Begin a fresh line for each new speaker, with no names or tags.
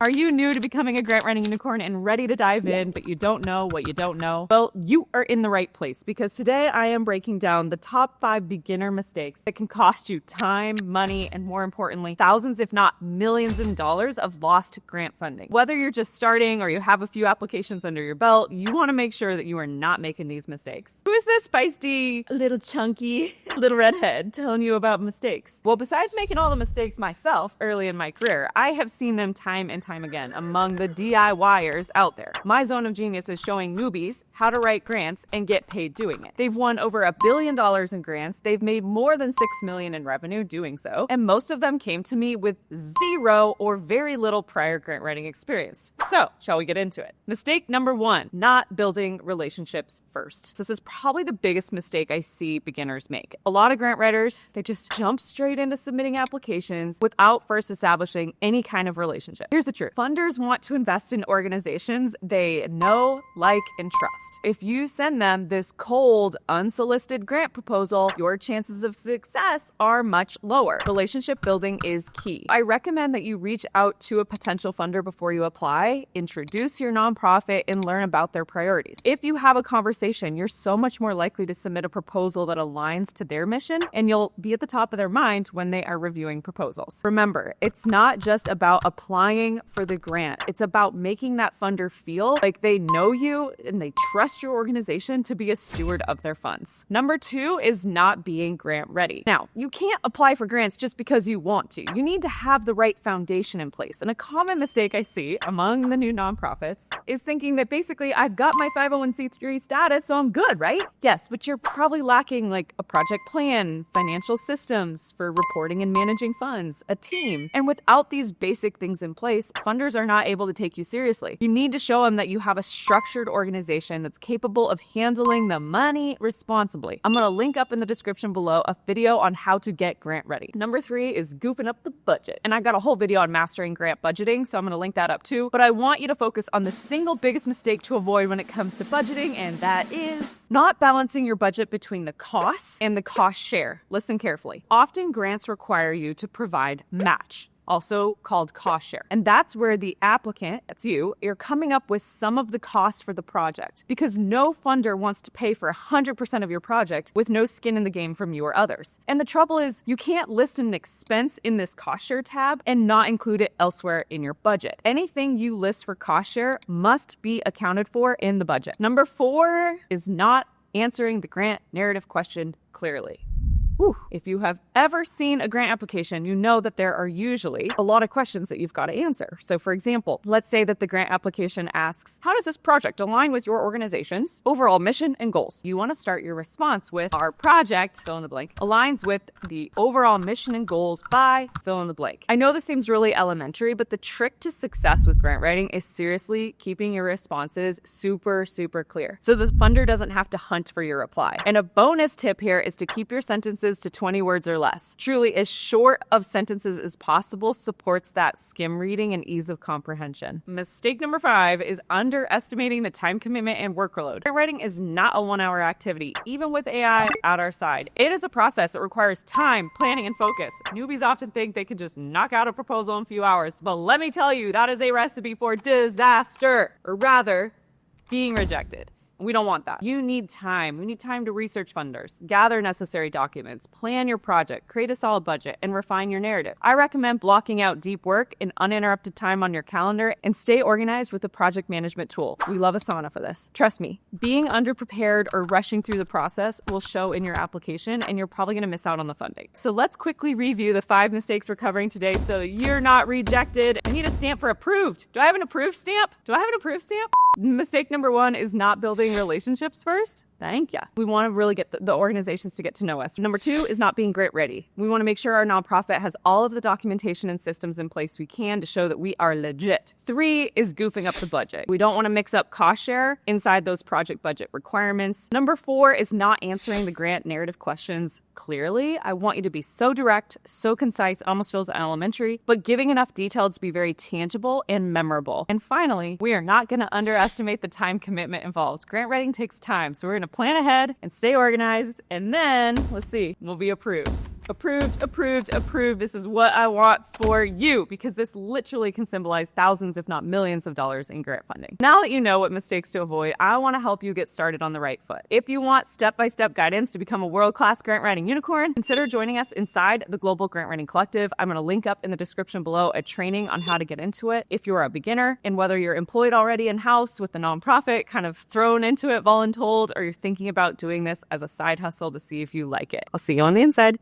Are you new to becoming a grant writing unicorn and ready to dive in, but you don't know what you don't know? Well, you are in the right place because today I am breaking down the top 5 beginner mistakes that can cost you time, money, and more importantly, thousands, if not millions of dollars of lost grant funding. Whether you're just starting or you have a few applications under your belt, you want to make sure that you are not making these mistakes. Who is this feisty, little chunky, little redhead telling you about mistakes? Well, besides making all the mistakes myself early in my career, I have seen them time and time again among the DIYers out there. My zone of genius is showing newbies how to write grants and get paid doing it. They've won over $1 billion in grants. They've made more than $6 million in revenue doing so. And most of them came to me with zero or very little prior grant writing experience. So, shall we get into it? Mistake number 1, not building relationships first. This is probably the biggest mistake I see beginners make. A lot of grant writers, they just jump straight into submitting applications without first establishing any kind of relationship. Here's the truth. Funders want to invest in organizations they know, like, and trust. If you send them this cold, unsolicited grant proposal, your chances of success are much lower. Relationship building is key. I recommend that you reach out to a potential funder before you apply, introduce your nonprofit, and learn about their priorities. If you have a conversation, you're so much more likely to submit a proposal that aligns to their mission, and you'll be at the top of their mind when they are reviewing proposals. Remember, it's not just about applying for the grant. It's about making that funder feel like they know you and they trust your organization to be a steward of their funds. Number 2 is not being grant ready. Now, you can't apply for grants just because you want to. You need to have the right foundation in place. And a common mistake I see among the new nonprofits is thinking that basically I've got my 501c3 status, so I'm good, right? Yes, but you're probably lacking like a project plan, financial systems for reporting and managing funds, a team. And without these basic things in place, funders are not able to take you seriously. You need to show them that you have a structured organization that's capable of handling the money responsibly. I'm going to link up in the description below a video on how to get grant ready. Number 3 is goofing up the budget. And I got a whole video on mastering grant budgeting, so I'm going to link that up too. But I want you to focus on the single biggest mistake to avoid when it comes to budgeting, and that is not balancing your budget between the costs and the cost share. Listen carefully. Often grants require you to provide match, also called cost share. And that's where the applicant, that's you're coming up with some of the cost for the project, because no funder wants to pay for 100% of your project with no skin in the game from you or others. And the trouble is you can't list an expense in this cost share tab and not include it elsewhere in your budget. Anything you list for cost share must be accounted for in the budget. Number 4 is not answering the grant narrative question clearly. If you have ever seen a grant application, you know that there are usually a lot of questions that you've got to answer. So for example, let's say that the grant application asks, how does this project align with your organization's overall mission and goals? You want to start your response with, our project, fill in the blank, aligns with the overall mission and goals by fill in the blank. I know this seems really elementary, but the trick to success with grant writing is seriously keeping your responses super, super clear, so the funder doesn't have to hunt for your reply. And a bonus tip here is to keep your sentences to 20 words or less. Truly, as short of sentences as possible supports that skim reading and ease of comprehension. Mistake number 5 is underestimating the time commitment and workload. Grant writing is not a 1-hour activity, even with AI at our side. It is a process that requires time, planning, and focus. Newbies often think they can just knock out a proposal in a few hours, but let me tell you, that is a recipe for disaster, or rather, being rejected. We don't want that. You need time. We need time to research funders, gather necessary documents, plan your project, create a solid budget, and refine your narrative. I recommend blocking out deep work and uninterrupted time on your calendar and stay organized with a project management tool. We love Asana for this. Trust me, being underprepared or rushing through the process will show in your application, and you're probably going to miss out on the funding. So let's quickly review the 5 mistakes we're covering today so that you're not rejected. I need a stamp for approved. Do I have an approved stamp? Mistake number 1 is not building relationships first. Thank ya. We want to really get the organizations to get to know us. Number 2 is not being grant ready. We want to make sure our nonprofit has all of the documentation and systems in place we can to show that we are legit. 3 is goofing up the budget. We don't want to mix up cost share inside those project budget requirements. Number 4 is not answering the grant narrative questions clearly. I want you to be so direct, so concise, almost feels elementary, but giving enough detail to be very tangible and memorable. And finally, we are not going to underestimate the time commitment involved. Grant writing takes time, so we're going to plan ahead and stay organized, and then, let's see, we'll be approved. Approved, approved, approved. This is what I want for you, because this literally can symbolize thousands, if not millions of dollars in grant funding. Now that you know what mistakes to avoid, I want to help you get started on the right foot. If you want step-by-step guidance to become a world-class grant writing unicorn, consider joining us inside the Global Grant Writing Collective. I'm going to link up in the description below a training on how to get into it. If you're a beginner, and whether you're employed already in-house with the nonprofit, kind of thrown into it voluntold, or you're thinking about doing this as a side hustle to see if you like it. I'll see you on the inside.